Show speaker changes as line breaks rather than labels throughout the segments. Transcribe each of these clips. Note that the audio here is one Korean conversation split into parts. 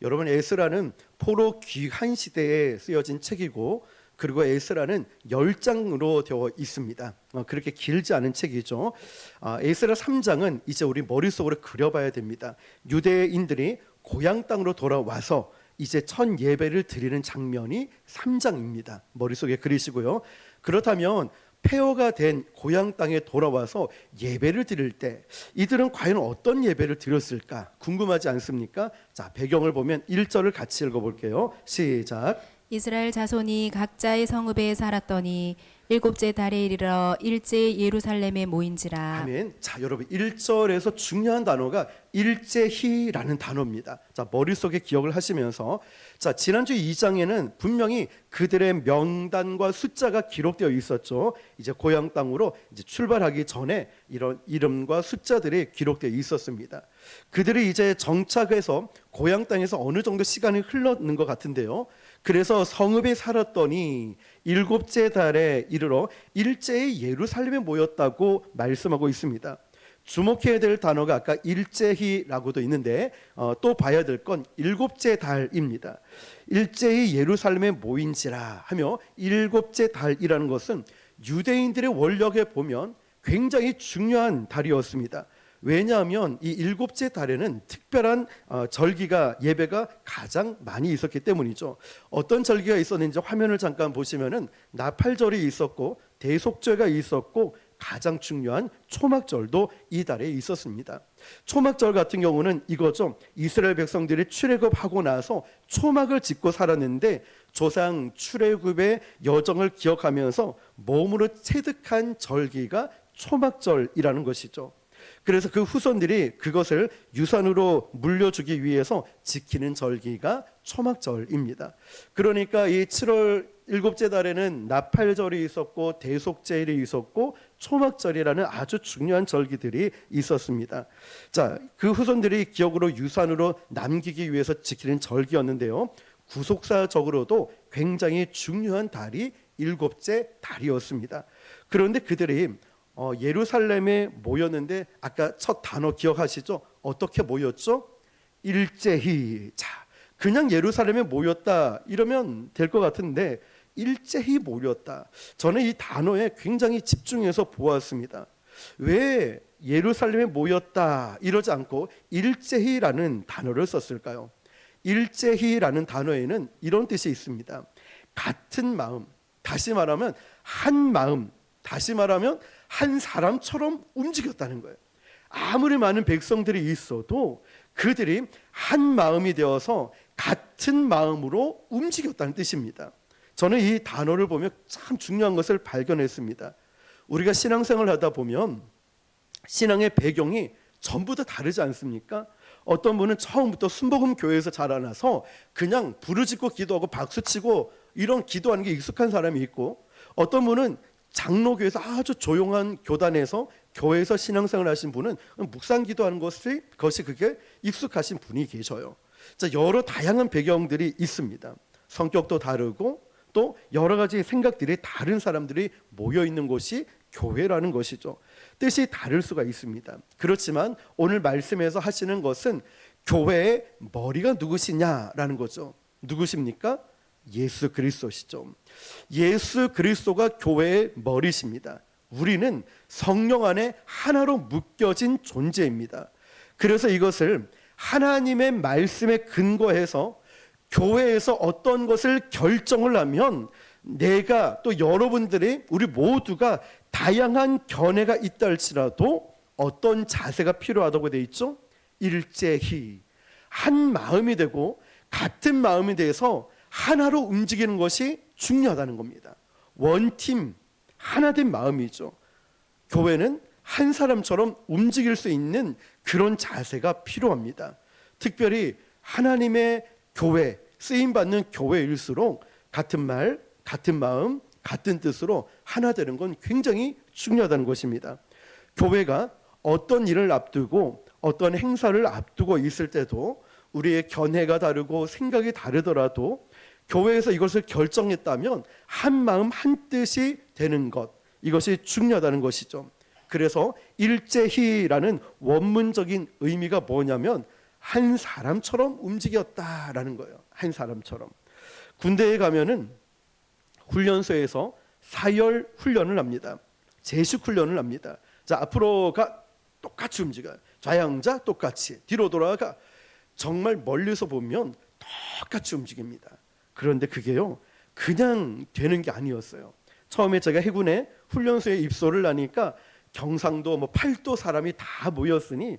여러분, 에스라는 포로 귀한 시대에 쓰여진 책이고, 그리고 에스라는 10장으로 되어 있습니다. 그렇게 길지 않은 책이죠. 에스라 3장은 이제 우리 머릿속으로 그려봐야 됩니다. 유대인들이 고향 땅으로 돌아와서 이제 첫 예배를 드리는 장면이 3장입니다. 머릿속에 그리시고요. 그렇다면 폐허가 된 고향 땅에 돌아와서 예배를 드릴 때 이들은 과연 어떤 예배를 드렸을까 궁금하지 않습니까? 자, 배경을 보면 1절을 같이 읽어볼게요. 시작.
이스라엘 자손이 각자의 성읍에 살았더니 일곱째 달에 이르러 일제히 예루살렘에 모인지라.
아멘. 자, 여러분, 1절에서 중요한 단어가 일제히라는 단어입니다. 자, 머릿속에 기억을 하시면서, 자, 지난주 2장에는 분명히 그들의 명단과 숫자가 기록되어 있었죠. 이제 고향 땅으로 이제 출발하기 전에 이런 이름과 숫자들이 기록되어 있었습니다. 그들이 이제 정착해서 고향 땅에서 어느 정도 시간이 흘렀는 것 같은데요. 그래서 성읍에 살았더니 일곱째 달에 이르러 일제히 예루살렘에 모였다고 말씀하고 있습니다. 주목해야 될 단어가 아까 일제히라고도 있는데 또 봐야 될 건 일곱째 달입니다. 일제히 예루살렘에 모인지라 하며 일곱째 달이라는 것은 유대인들의 원력에 보면 굉장히 중요한 달이었습니다. 왜냐하면 이 일곱째 달에는 특별한 절기가 예배가 가장 많이 있었기 때문이죠. 어떤 절기가 있었는지 화면을 잠깐 보시면은 나팔절이 있었고 대속죄가 있었고 가장 중요한 초막절도 이 달에 있었습니다. 초막절 같은 경우는 이거죠. 이스라엘 백성들이 출애굽하고 나서 초막을 짓고 살았는데 조상 출애굽의 여정을 기억하면서 몸으로 체득한 절기가 초막절이라는 것이죠. 그래서 그 후손들이 그것을 유산으로 물려주기 위해서 지키는 절기가 초막절입니다. 그러니까 이 7월 일곱째 달에는 나팔절이 있었고 대속제일이 있었고 초막절이라는 아주 중요한 절기들이 있었습니다. 자, 그 후손들이 기억으로 유산으로 남기기 위해서 지키는 절기였는데요. 구속사적으로도 굉장히 중요한 달이 일곱째 달이었습니다. 그런데 그들이 예루살렘에 모였는데 아까 첫 단어 기억하시죠? 어떻게 모였죠? 일제히. 자, 그냥 예루살렘에 모였다 이러면 될 것 같은데 일제히 모였다. 저는 이 단어에 굉장히 집중해서 보았습니다. 왜 예루살렘에 모였다 이러지 않고 일제히라는 단어를 썼을까요? 일제히라는 단어에는 이런 뜻이 있습니다. 같은 마음, 다시 말하면 한 마음, 다시 말하면 한 사람처럼 움직였다는 거예요. 아무리 많은 백성들이 있어도 그들이 한 마음이 되어서 같은 마음으로 움직였다는 뜻입니다. 저는 이 단어를 보면 참 중요한 것을 발견했습니다. 우리가 신앙생활을 하다 보면 신앙의 배경이 전부 다 다르지 않습니까? 어떤 분은 처음부터 순복음 교회에서 자라나서 그냥 부르짖고 기도하고 박수치고 이런 기도하는 게 익숙한 사람이 있고, 어떤 분은 장로교에서 아주 조용한 교단에서 교회에서 신앙생활을 하신 분은 묵상 기도하는 것이 그게 익숙하신 분이 계셔요. 자, 여러 다양한 배경들이 있습니다. 성격도 다르고 또 여러 가지 생각들이 다른 사람들이 모여 있는 곳이 교회라는 것이죠. 뜻이 다를 수가 있습니다. 그렇지만 오늘 말씀에서 하시는 것은 교회의 머리가 누구시냐라는 거죠. 누구십니까? 예수 그리스도시죠. 예수 그리스도가 교회의 머리십니다. 우리는 성령 안에 하나로 묶여진 존재입니다. 그래서 이것을 하나님의 말씀에 근거해서 교회에서 어떤 것을 결정을 하면 내가 또 여러분들이 우리 모두가 다양한 견해가 있다 할지라도 어떤 자세가 필요하다고 되어 있죠? 일제히 한 마음이 되고 같은 마음이 돼서 하나로 움직이는 것이 중요하다는 겁니다. 원팀, 하나된 마음이죠. 교회는 한 사람처럼 움직일 수 있는 그런 자세가 필요합니다. 특별히 하나님의 교회, 쓰임받는 교회일수록 같은 말, 같은 마음, 같은 뜻으로 하나 되는 건 굉장히 중요하다는 것입니다. 교회가 어떤 일을 앞두고 어떤 행사를 앞두고 있을 때도 우리의 견해가 다르고 생각이 다르더라도 교회에서 이것을 결정했다면 한 마음 한 뜻이 되는 것, 이것이 중요하다는 것이죠. 그래서 일제히라는 원문적인 의미가 뭐냐면 한 사람처럼 움직였다라는 거예요. 한 사람처럼. 군대에 가면은 훈련소에서 사열 훈련을 합니다. 제식 훈련을 합니다. 자, 앞으로가 똑같이 움직여요. 좌양자 똑같이, 뒤로 돌아가. 정말 멀리서 보면 똑같이 움직입니다. 그런데 그게요, 그냥 되는 게 아니었어요. 처음에 제가 해군에 훈련소에 입소를 하니까 경상도 팔도 사람이 다 모였으니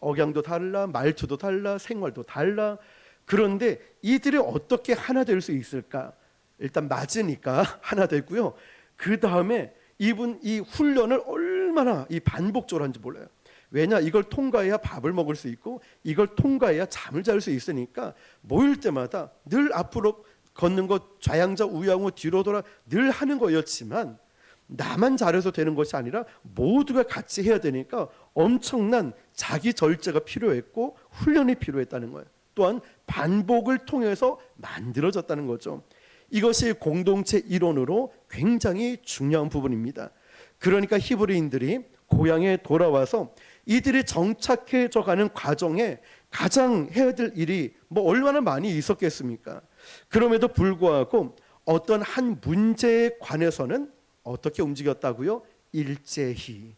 억양도 달라, 말투도 달라, 생활도 달라. 그런데 이들이 어떻게 하나 될 수 있을까? 일단 맞으니까 하나 됐고요. 그 다음에 이 훈련을 얼마나 이 반복적으로 하는지 몰라요. 왜냐, 이걸 통과해야 밥을 먹을 수 있고 이걸 통과해야 잠을 잘 수 있으니까 모일 때마다 늘 앞으로 걷는 것, 좌양자 우양우 뒤로 돌아 늘 하는 거였지만 나만 잘해서 되는 것이 아니라 모두가 같이 해야 되니까 엄청난 자기 절제가 필요했고 훈련이 필요했다는 거예요. 또한 반복을 통해서 만들어졌다는 거죠. 이것이 공동체 이론으로 굉장히 중요한 부분입니다. 그러니까 히브리인들이 고향에 돌아와서 이들이 정착해져 가는 과정에 가장 해야 될 일이 얼마나 많이 있었겠습니까? 그럼에도 불구하고 어떤 한 문제에 관해서는 어떻게 움직였다고요? 일제히.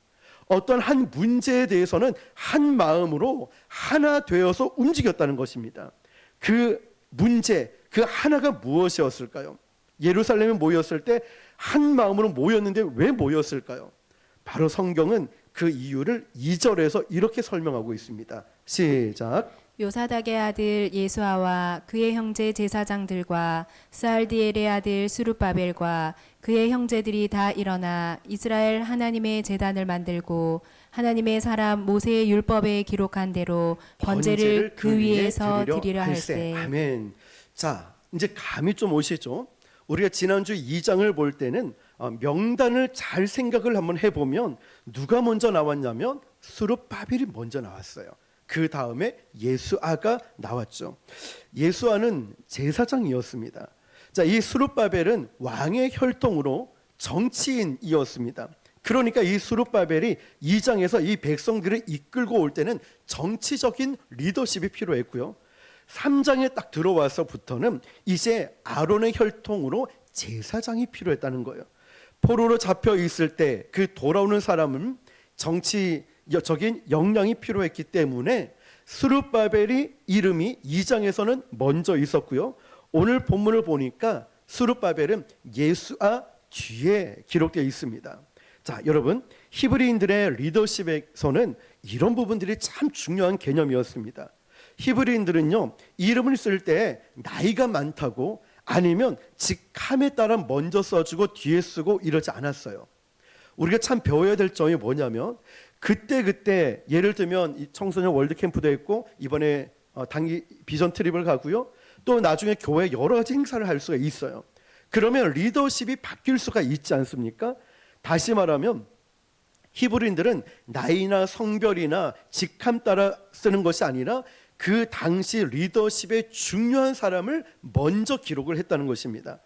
어떤 한 문제에 대해서는 한 마음으로 하나 되어서 움직였다는 것입니다. 그 문제, 그 하나가 무엇이었을까요? 예루살렘에 모였을 때 한 마음으로 모였는데 왜 모였을까요? 바로 성경은 그 이유를 2절에서 이렇게 설명하고 있습니다. 시작.
요사닥의 아들 예수아와 그의 형제 제사장들과 스알디엘의 아들 수룹바벨과 그의 형제들이 다 일어나 이스라엘 하나님의 제단을 만들고 하나님의 사람 모세의 율법에 기록한 대로 번제를 그 위에서 드리려 할세.
아멘. 자, 이제 감이 좀 오시죠? 우리가 지난주 2장을 볼 때는 명단을 잘 생각을 한번 해보면 누가 먼저 나왔냐면 수룹바벨이 먼저 나왔어요. 그 다음에 예수아가 나왔죠. 예수아는 제사장이었습니다. 자, 이 수룹바벨은 왕의 혈통으로 정치인이었습니다. 그러니까 이 수룹바벨이 2장에서 이 백성들을 이끌고 올 때는 정치적인 리더십이 필요했고요. 3장에 딱 들어와서부터는 이제 아론의 혈통으로 제사장이 필요했다는 거예요. 포로로 잡혀 있을 때 그 돌아오는 사람은 정치적인 역량이 필요했기 때문에 수룹바벨이 이름이 2장에서는 먼저 있었고요. 오늘 본문을 보니까 수룹바벨은 예수아 뒤에 기록되어 있습니다. 자, 여러분, 히브리인들의 리더십에서는 이런 부분들이 참 중요한 개념이었습니다. 히브리인들은요, 이름을 쓸 때 나이가 많다고 아니면 직함에 따라 먼저 써주고 뒤에 쓰고 이러지 않았어요. 우리가 참 배워야 될 점이 뭐냐면 그때 예를 들면 이 청소년 월드캠프도 했고 이번에 단기 비전 트립을 가고요. 또 나중에 교회 여러 가지 행사를 할 수가 있어요. 그러면 리더십이 바뀔 수가 있지 않습니까? 다시 말하면 히브리인들은 나이나 성별이나 직함 따라 쓰는 것이 아니라 그 당시 리더십의 중요한 사람을 먼저 기록을 했다는 것입니다.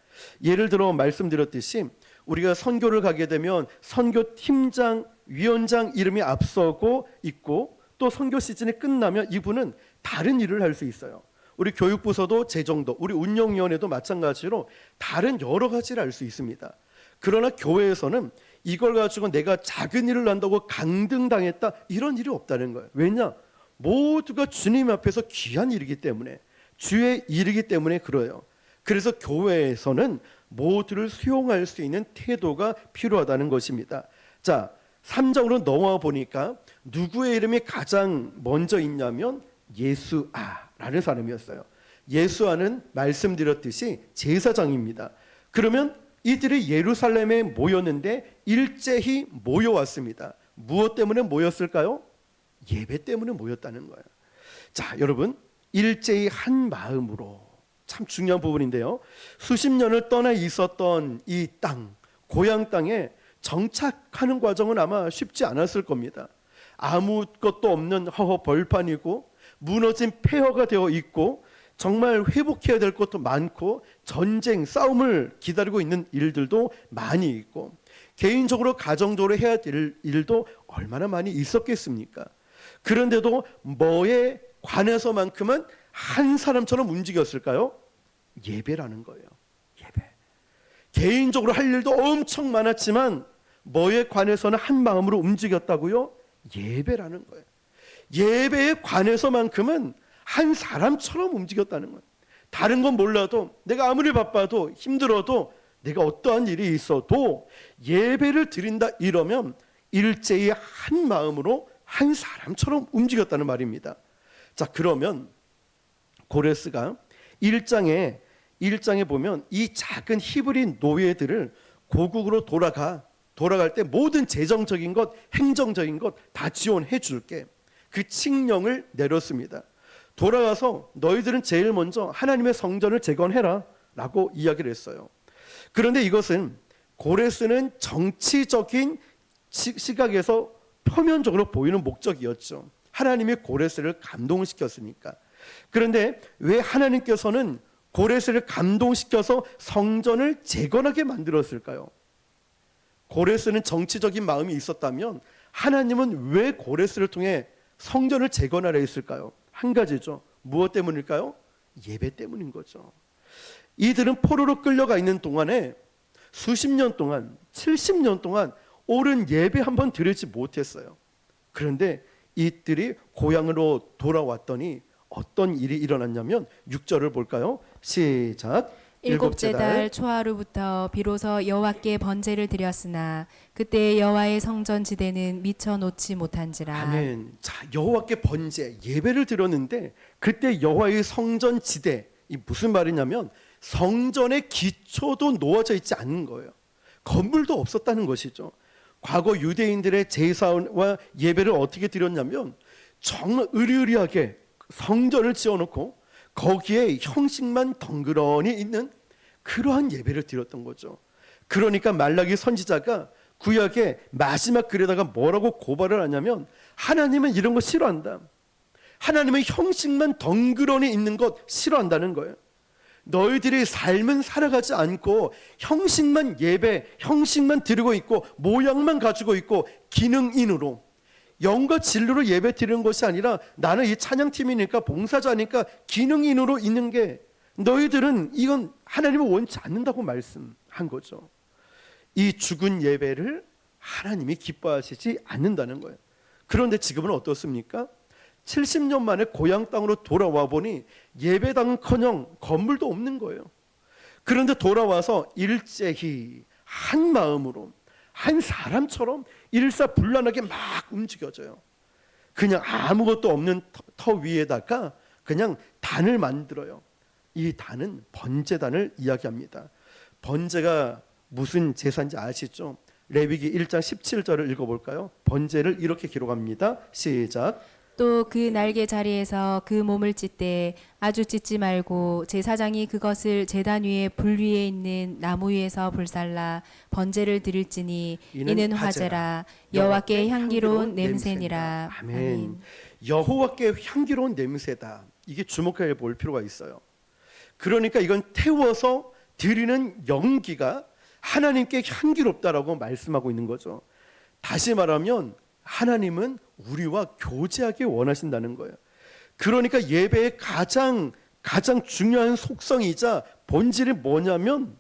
예를 들어 말씀드렸듯이 우리가 선교를 가게 되면 선교팀장, 위원장 이름이 앞서고 있고 또 선교 시즌이 끝나면 이분은 다른 일을 할 수 있어요. 우리 교육부서도 재정도, 우리 운영위원회도 마찬가지로 다른 여러 가지를 할 수 있습니다. 그러나 교회에서는 이걸 가지고 내가 작은 일을 한다고 강등당했다 이런 일이 없다는 거예요. 왜냐? 모두가 주님 앞에서 귀한 일이기 때문에, 주의 일이기 때문에 그래요. 그래서 교회에서는 모두를 수용할 수 있는 태도가 필요하다는 것입니다. 자, 3장으로 넘어와 보니까 누구의 이름이 가장 먼저 있냐면 예수아라는 사람이었어요. 예수아는 말씀드렸듯이 제사장입니다. 그러면 이들이 예루살렘에 모였는데 일제히 모여왔습니다. 무엇 때문에 모였을까요? 예배 때문에 모였다는 거예요. 자, 여러분, 일제히 한 마음으로, 참 중요한 부분인데요. 수십 년을 떠나 있었던 이 땅, 고향 땅에 정착하는 과정은 아마 쉽지 않았을 겁니다. 아무것도 없는 허허 벌판이고 무너진 폐허가 되어 있고 정말 회복해야 될 것도 많고 전쟁, 싸움을 기다리고 있는 일들도 많이 있고 개인적으로 가정적으로 해야 될 일도 얼마나 많이 있었겠습니까? 그런데도 뭐에 관에서만큼은 한 사람처럼 움직였을까요? 예배라는 거예요. 예배. 개인적으로 할 일도 엄청 많았지만 뭐에 관해서는 한 마음으로 움직였다고요? 예배라는 거예요. 예배에 관해서만큼은 한 사람처럼 움직였다는 거예요. 다른 건 몰라도 내가 아무리 바빠도 힘들어도 내가 어떠한 일이 있어도 예배를 드린다 이러면 일제히 한 마음으로 한 사람처럼 움직였다는 말입니다. 자, 그러면 고레스가 1장에 보면 이 작은 히브리 노예들을 고국으로 돌아갈 때 모든 재정적인 것, 행정적인 것 다 지원해 줄게. 그 칙령을 내렸습니다. 돌아가서 너희들은 제일 먼저 하나님의 성전을 재건해라 라고 이야기를 했어요. 그런데 이것은 고레스는 정치적인 시각에서 표면적으로 보이는 목적이었죠. 하나님이 고레스를 감동시켰으니까. 그런데 왜 하나님께서는 고레스를 감동시켜서 성전을 재건하게 만들었을까요? 고레스는 정치적인 마음이 있었다면 하나님은 왜 고레스를 통해 성전을 재건하려 했을까요? 한 가지죠. 무엇 때문일까요? 예배 때문인 거죠. 이들은 포로로 끌려가 있는 동안에 수십 년 동안, 70년 동안 옳은 예배 한번 드리지 못했어요. 그런데 이들이 고향으로 돌아왔더니 어떤 일이 일어났냐면 6절을 볼까요? 시작.
일곱째 달 초하루부터 비로소 여호와께 번제를 드렸으나 그때 여호와의 성전 지대는 미쳐 놓지 못한지라.
아멘. 자, 여호와께 번제 예배를 드렸는데 그때 여호와의 성전 지대, 이 무슨 말이냐면 성전의 기초도 놓아져 있지 않는 거예요. 건물도 없었다는 것이죠. 과거 유대인들의 제사와 예배를 어떻게 드렸냐면 정말 으리으리하게 성전을 지어놓고 거기에 형식만 덩그러니 있는 그러한 예배를 드렸던 거죠. 그러니까 말라기 선지자가 구약의 마지막 글에다가 뭐라고 고발을 하냐면 하나님은 이런 거 싫어한다. 하나님은 형식만 덩그러니 있는 것 싫어한다는 거예요. 너희들이 삶은 살아가지 않고 형식만 예배, 형식만 드리고 있고 모양만 가지고 있고 기능인으로 영과 진리로 예배 드리는 것이 아니라 나는 이 찬양팀이니까 봉사자니까 기능인으로 있는 게 너희들은 이건 하나님을 원치 않는다고 말씀한 거죠. 이 죽은 예배를 하나님이 기뻐하시지 않는다는 거예요. 그런데 지금은 어떻습니까? 70년 만에 고향 땅으로 돌아와 보니 예배당은커녕 건물도 없는 거예요. 그런데 돌아와서 일제히 한 마음으로 한 사람처럼 일사불란하게 막 움직여져요. 그냥 아무것도 없는 터 위에다가 그냥 단을 만들어요. 이 단은 번제단을 이야기합니다. 번제가 무슨 제사인지 아시죠? 레위기 1장 17절을 읽어볼까요? 번제를 이렇게 기록합니다. 시작.
또 그 날개 자리에서 그 몸을 찢되 아주 찢지 말고 제사장이 그것을 제단 위에 불 위에 있는 나무 위에서 불살라 번제를 드릴지니 이는 화제라 여호와께 향기로운 냄새니라.
아멘. 여호와께 향기로운 냄새다. 이게 주목해 볼 필요가 있어요. 그러니까 이건 태워서 드리는 연기가 하나님께 향기롭다라고 말씀하고 있는 거죠. 다시 말하면 하나님은 우리와 교제하기 원하신다는 거예요. 그러니까 예배의 가장 중요한 속성이자 본질이 뭐냐면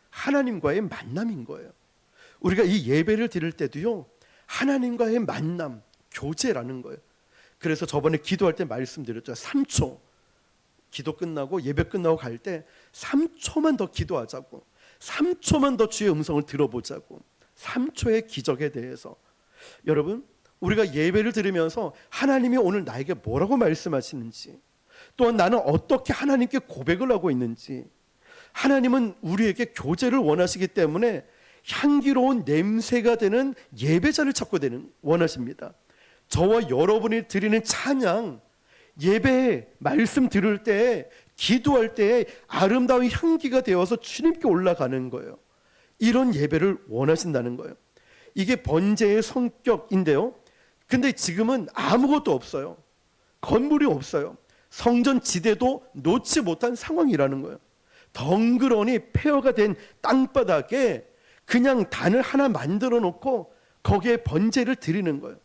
하나님과의 만남인 거예요. 우리가 이 예배를 드릴 때도요, 하나님과의 만남, 교제라는 거예요. 그래서 저번에 기도할 때 말씀드렸죠. 3초 기도 끝나고 예배 끝나고 갈 때 3초만 더 기도하자고, 3초만 더 주의 음성을 들어보자고. 3초의 기적에 대해서 여러분, 우리가 예배를 드리면서 하나님이 오늘 나에게 뭐라고 말씀하시는지, 또한 나는 어떻게 하나님께 고백을 하고 있는지, 하나님은 우리에게 교제를 원하시기 때문에 향기로운 냄새가 되는 예배자를 찾고 원하십니다. 저와 여러분이 드리는 찬양, 예배 말씀 들을 때, 기도할 때 아름다운 향기가 되어서 주님께 올라가는 거예요. 이런 예배를 원하신다는 거예요. 이게 번제의 성격인데요. 근데 지금은 아무것도 없어요. 건물이 없어요. 성전 지대도 놓지 못한 상황이라는 거예요. 덩그러니 폐허가 된 땅바닥에 그냥 단을 하나 만들어 놓고 거기에 번제를 드리는 거예요.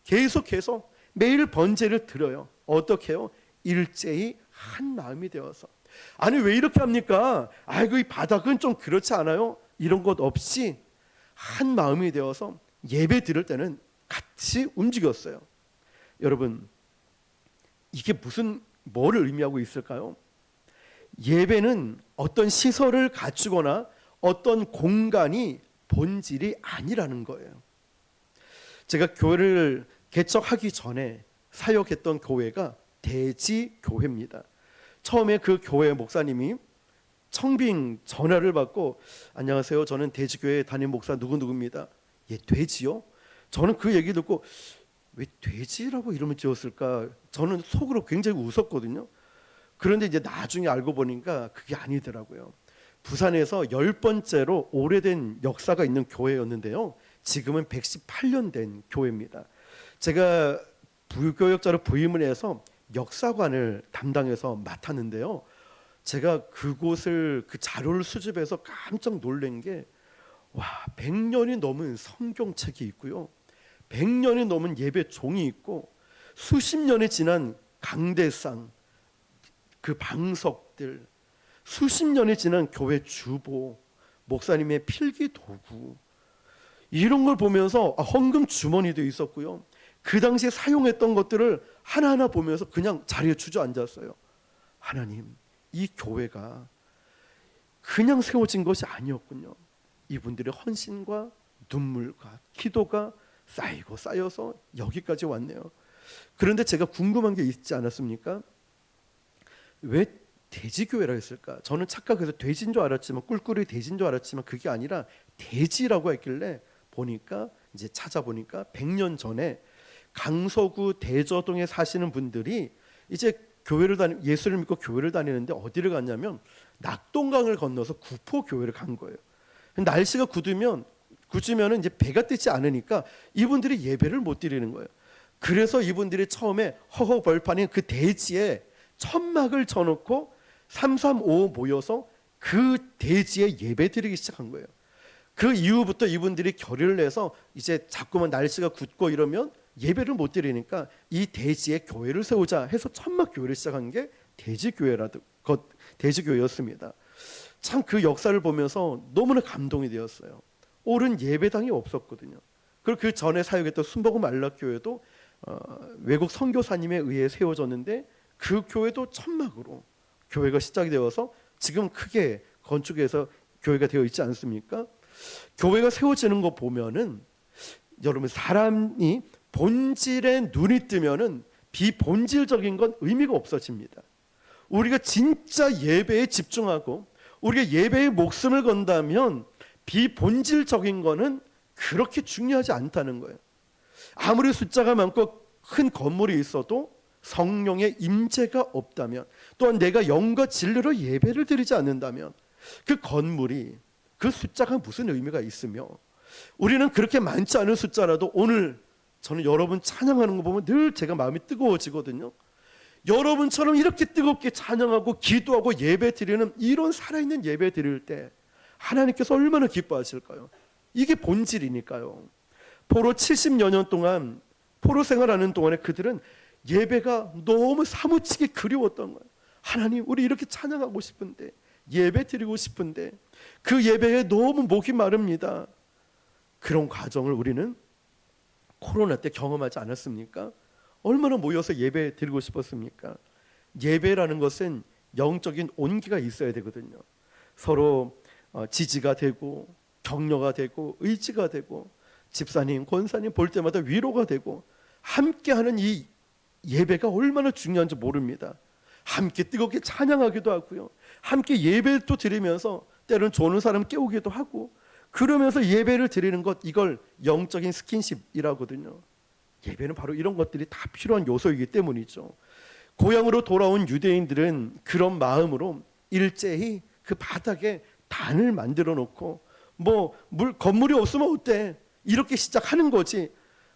계속해서 매일 번제를 드려요. 어떻게 해요? 일제히 한 마음이 되어서. 아니 왜 이렇게 합니까? 아이고 이 바닥은 좀 그렇지 않아요? 이런 것 없이 한 마음이 되어서 예배 드릴 때는 같이 움직였어요. 여러분, 이게 뭐를 의미하고 있을까요? 예배는 어떤 시설을 갖추거나 어떤 공간이 본질이 아니라는 거예요. 제가 교회를 개척하기 전에 사역했던 교회가 대지교회입니다. 처음에 그 교회 목사님이 청빙 전화를 받고, 안녕하세요, 저는 대지교회 담임 목사 누구누구입니다. 예, 돼지요? 저는 그 얘기 듣고 왜 돼지라고 이름을 지었을까? 저는 속으로 굉장히 웃었거든요. 그런데 이제 나중에 알고 보니까 그게 아니더라고요. 부산에서 10번째로 오래된 역사가 있는 교회였는데요. 지금은 118년 된 교회입니다. 제가 부교역자로 부임을 해서 역사관을 담당해서 맡았는데요. 제가 그 자료를 수집해서 깜짝 놀란 게, 100년이 넘은 성경책이 있고요. 100년이 넘은 예배 종이 있고, 수십 년이 지난 강대상, 그 방석들, 수십 년이 지난 교회 주보, 목사님의 필기 도구, 이런 걸 보면서 헌금 주머니도 있었고요. 그 당시에 사용했던 것들을 하나하나 보면서 그냥 자리에 주저앉았어요. 하나님, 이 교회가 그냥 세워진 것이 아니었군요. 이분들의 헌신과 눈물과 기도가 쌓이고 쌓여서 여기까지 왔네요. 그런데 제가 궁금한 게 있지 않았습니까? 왜 돼지교회라 했을까? 저는 착각해서 돼지인 줄 알았지만, 꿀꿀이 돼지인 줄 알았지만 그게 아니라 돼지라고 했길래 보니까, 이제 찾아보니까 100년 전에 강서구 대저동에 사시는 분들이 이제 예수를 믿고 교회를 다니는데 어디를 갔냐면 낙동강을 건너서 구포교회를 간 거예요. 날씨가 굳으면 이제 배가 뜨지 않으니까 이분들이 예배를 못 드리는 거예요. 그래서 이분들이 처음에 허허벌판인 그 대지에 천막을 쳐놓고 335 모여서 그 대지에 예배 드리기 시작한 거예요. 그 이후부터 이분들이 결의를 내서 이제 자꾸만 날씨가 굳고 이러면 예배를 못 드리니까 이 대지에 교회를 세우자 해서 천막 교회를 시작한 게 대지교회였습니다. 참 그 역사를 보면서 너무나 감동이 되었어요. 옳은 예배당이 없었거든요. 그리고 그 전에 사역했던 순복음 안락교회도 외국 선교사님에 의해 세워졌는데, 그 교회도 천막으로 교회가 시작이 되어서 지금 크게 건축해서 교회가 되어 있지 않습니까? 교회가 세워지는 거 보면은, 여러분, 사람이 본질에 눈이 뜨면은 비본질적인 건 의미가 없어집니다. 우리가 진짜 예배에 집중하고 우리가 예배에 목숨을 건다면 비본질적인 거는 그렇게 중요하지 않다는 거예요. 아무리 숫자가 많고 큰 건물이 있어도 성령의 임재가 없다면, 또한 내가 영과 진리로 예배를 드리지 않는다면 그 건물이, 그 숫자가 무슨 의미가 있으며, 우리는 그렇게 많지 않은 숫자라도 오늘 저는 여러분 찬양하는 거 보면 늘 제가 마음이 뜨거워지거든요. 여러분처럼 이렇게 뜨겁게 찬양하고 기도하고 예배 드리는 이런 살아있는 예배 드릴 때 하나님께서 얼마나 기뻐하실까요? 이게 본질이니까요. 포로 70여 년 동안 포로 생활하는 동안에 그들은 예배가 너무 사무치게 그리웠던 거예요. 하나님, 우리 이렇게 찬양하고 싶은데, 예배 드리고 싶은데 그 예배에 너무 목이 마릅니다. 그런 과정을 우리는 코로나 때 경험하지 않았습니까? 얼마나 모여서 예배 드리고 싶었습니까? 예배라는 것은 영적인 온기가 있어야 되거든요. 서로 지지가 되고 격려가 되고 의지가 되고, 집사님, 권사님 볼 때마다 위로가 되고, 함께하는 이 예배가 얼마나 중요한지 모릅니다. 함께 뜨겁게 찬양하기도 하고요, 함께 예배도 드리면서 때로는 조는 사람 깨우기도 하고, 그러면서 예배를 드리는 것, 이걸 영적인 스킨십이라거든요. 예배는 바로 이런 것들이 다 필요한 요소이기 때문이죠. 고향으로 돌아온 유대인들은 그런 마음으로 일제히 그 바닥에 단을 만들어 놓고, 건물이 없으면 어때? 이렇게 시작하는 거지.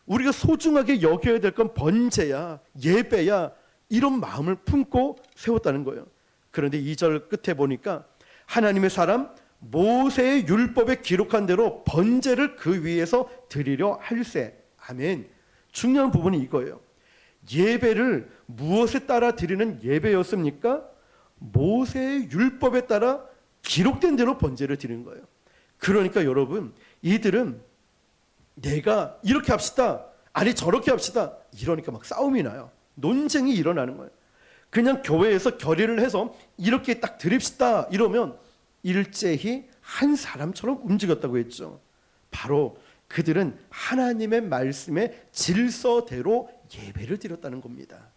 우리가 소중하게 여겨야 될 건 번제야, 예배야, 이런 마음을 품고 세웠다는 거예요. 그런데 2절 끝에 보니까 하나님의 사람 모세의 율법에 기록한 대로 번제를 그 위에서 드리려 할세. 아멘. 중요한 부분이 이거예요. 예배를 무엇에 따라 드리는 예배였습니까? 모세의 율법에 따라 기록된 대로 번제를 드리는 거예요. 그러니까 여러분, 이들은 내가 이렇게 합시다, 아니 저렇게 합시다, 이러니까 막 싸움이 나요. 논쟁이 일어나는 거예요. 그냥 교회에서 결의를 해서 이렇게 딱 드립시다 이러면 일제히 한 사람처럼 움직였다고 했죠. 바로 그들은 하나님의 말씀의 질서대로 예배를 드렸다는 겁니다.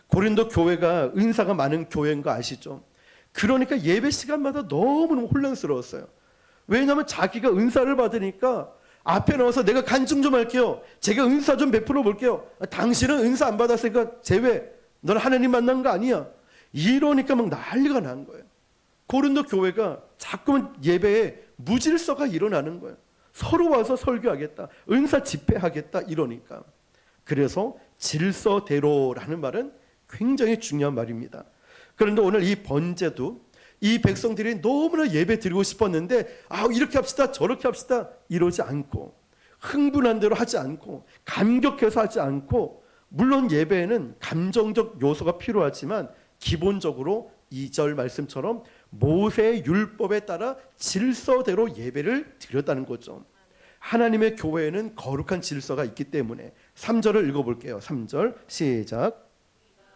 고린도 교회가 은사가 많은 교회인 거 아시죠? 그러니까 예배 시간마다 너무너무 혼란스러웠어요. 왜냐하면 자기가 은사를 받으니까 앞에 나와서 내가 간증 좀 할게요, 제가 은사 좀 베풀어 볼게요, 당신은 은사 안 받았으니까 제외, 너는 하나님 만난 거 아니야, 이러니까 막 난리가 난 거예요. 고린도 교회가 자꾸만 예배에 무질서가 일어나는 거예요. 서로 와서 설교하겠다, 은사 집회하겠다 이러니까. 그래서 질서대로라는 말은 굉장히 중요한 말입니다. 그런데 오늘 이 번제도 이 백성들이 너무나 예배 드리고 싶었는데 이렇게 합시다 저렇게 합시다 이러지 않고, 흥분한 대로 하지 않고, 감격해서 하지 않고, 물론 예배에는 감정적 요소가 필요하지만 기본적으로 2절 말씀처럼 모세의 율법에 따라 질서대로 예배를 드렸다는 거죠. 하나님의 교회에는 거룩한 질서가 있기 때문에 3절을 읽어볼게요. 3절 시작.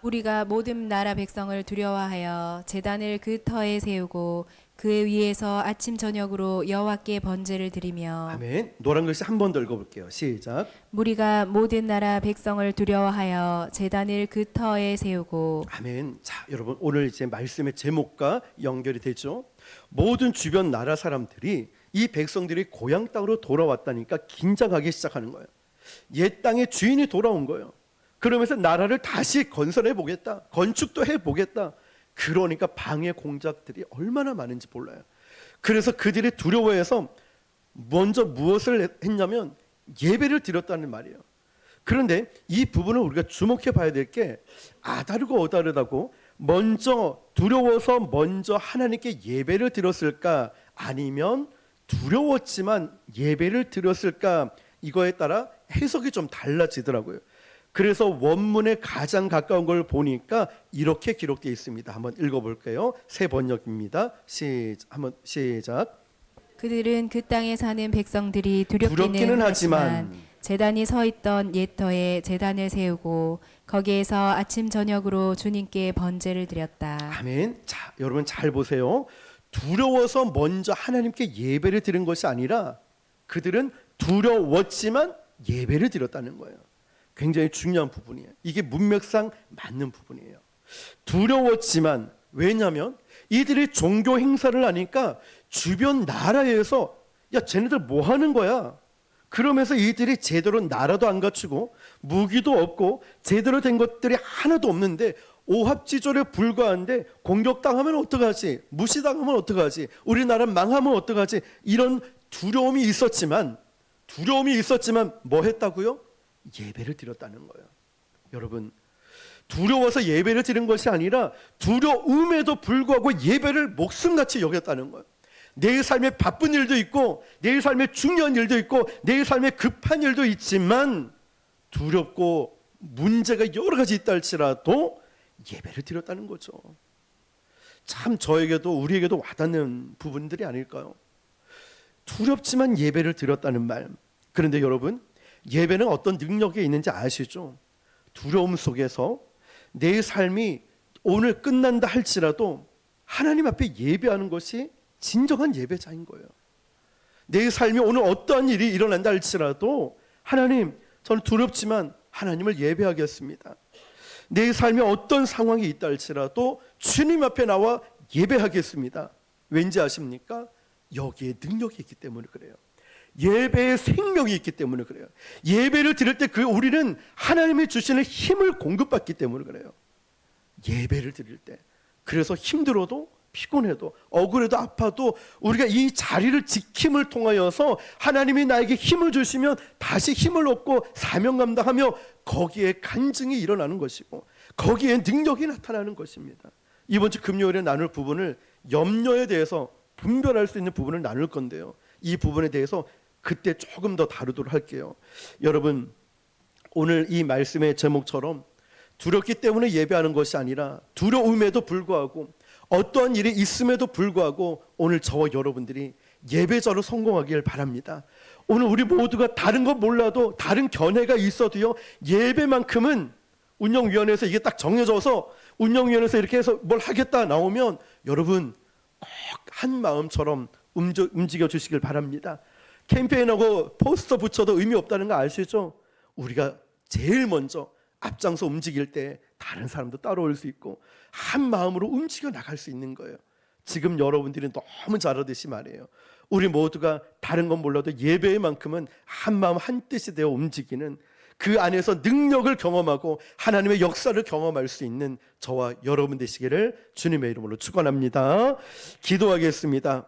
우리가 모든 나라 백성을 두려워하여 제단을 그 터에 세우고 그 위에서 아침 저녁으로 여호와께 번제를 드리며.
아멘. 노란 글씨 한 번 더 읽어볼게요. 시작.
우리가 모든 나라 백성을 두려워하여 제단을 그 터에 세우고.
아멘. 자, 여러분 오늘 이제 말씀의 제목과 연결이 되죠. 모든 주변 나라 사람들이 이 백성들이 고향 땅으로 돌아왔다니까 긴장하기 시작하는 거예요. 옛 땅의 주인이 돌아온 거예요. 그러면서 나라를 다시 건설해 보겠다, 건축도 해 보겠다. 그러니까 방해 공작들이 얼마나 많은지 몰라요. 그래서 그들이 두려워해서 먼저 무엇을 했냐면 예배를 드렸다는 말이에요. 그런데 이 부분을 우리가 주목해 봐야 될 게 아다르고 어다르다고 먼저 두려워서 먼저 하나님께 예배를 드렸을까, 아니면 두려웠지만 예배를 드렸을까, 이거에 따라 해석이 좀 달라지더라고요. 그래서 원문에 가장 가까운 걸 보니까 이렇게 기록되어 있습니다. 한번 읽어볼게요. 새 번역입니다. 한번 시작.
그들은 그 땅에 사는 백성들이 두렵기는 하지만 제단이 서 있던 옛 터에 제단을 세우고 거기에서 아침 저녁으로 주님께 번제를 드렸다.
아멘. 자, 여러분 잘 보세요. 두려워서 먼저 하나님께 예배를 드린 것이 아니라 그들은 두려웠지만 예배를 드렸다는 거예요. 굉장히 중요한 부분이에요. 이게 문맥상 맞는 부분이에요. 두려웠지만, 왜냐하면 이들이 종교 행사를 하니까 주변 나라에서 야 쟤네들 뭐 하는 거야, 그러면서 이들이 제대로 나라도 안 갖추고 무기도 없고 제대로 된 것들이 하나도 없는데 오합지졸에 불과한데 공격당하면 어떡하지, 무시당하면 어떡하지, 우리나라 망하면 어떡하지, 이런 두려움이 있었지만 뭐 했다고요? 예배를 드렸다는 거예요. 여러분, 두려워서 예배를 드린 것이 아니라 두려움에도 불구하고 예배를 목숨같이 여겼다는 거예요. 내 삶에 바쁜 일도 있고 내 삶에 중요한 일도 있고 내 삶에 급한 일도 있지만 두렵고 문제가 여러 가지 있다 할지라도 예배를 드렸다는 거죠. 참 저에게도 우리에게도 와닿는 부분들이 아닐까요? 두렵지만 예배를 드렸다는 말. 그런데 여러분, 예배는 어떤 능력이 있는지 아시죠? 두려움 속에서 내 삶이 오늘 끝난다 할지라도 하나님 앞에 예배하는 것이 진정한 예배자인 거예요. 내 삶이 오늘 어떠한 일이 일어난다 할지라도 하나님, 저는 두렵지만 하나님을 예배하겠습니다. 내 삶에 어떤 상황이 있다 할지라도 주님 앞에 나와 예배하겠습니다. 왠지 아십니까? 여기에 능력이 있기 때문에 그래요. 예배의 생명이 있기 때문에 그래요. 예배를 드릴 때 우리는 하나님이 주시는 힘을 공급받기 때문에 그래요. 예배를 드릴 때. 그래서 힘들어도 피곤해도 억울해도 아파도 우리가 이 자리를 지킴을 통하여서 하나님이 나에게 힘을 주시면 다시 힘을 얻고 사명 감당하며 거기에 간증이 일어나는 것이고 거기에 능력이 나타나는 것입니다. 이번 주 금요일에 나눌 부분을 염려에 대해서 분별할 수 있는 부분을 나눌 건데요, 이 부분에 대해서 그때 조금 더 다루도록 할게요. 여러분, 오늘 이 말씀의 제목처럼 두렵기 때문에 예배하는 것이 아니라 두려움에도 불구하고 어떠한 일이 있음에도 불구하고 오늘 저와 여러분들이 예배자로 성공하길 바랍니다. 오늘 우리 모두가 다른 건 몰라도 다른 견해가 있어도요, 예배만큼은 운영위원회에서 이게 딱 정해져서 운영위원회에서 이렇게 해서 뭘 하겠다 나오면 여러분 꼭 한 마음처럼 움직여 주시길 바랍니다. 캠페인하고 포스터 붙여도 의미 없다는 거 아시죠? 우리가 제일 먼저 앞장서 움직일 때 다른 사람도 따라올 수 있고 한 마음으로 움직여 나갈 수 있는 거예요. 지금 여러분들이 너무 잘하듯이 말이에요. 우리 모두가 다른 건 몰라도 예배만큼은 한 마음 한 뜻이 되어 움직이는, 그 안에서 능력을 경험하고 하나님의 역사를 경험할 수 있는 저와 여러분 되시기를 주님의 이름으로 축원합니다. 기도하겠습니다.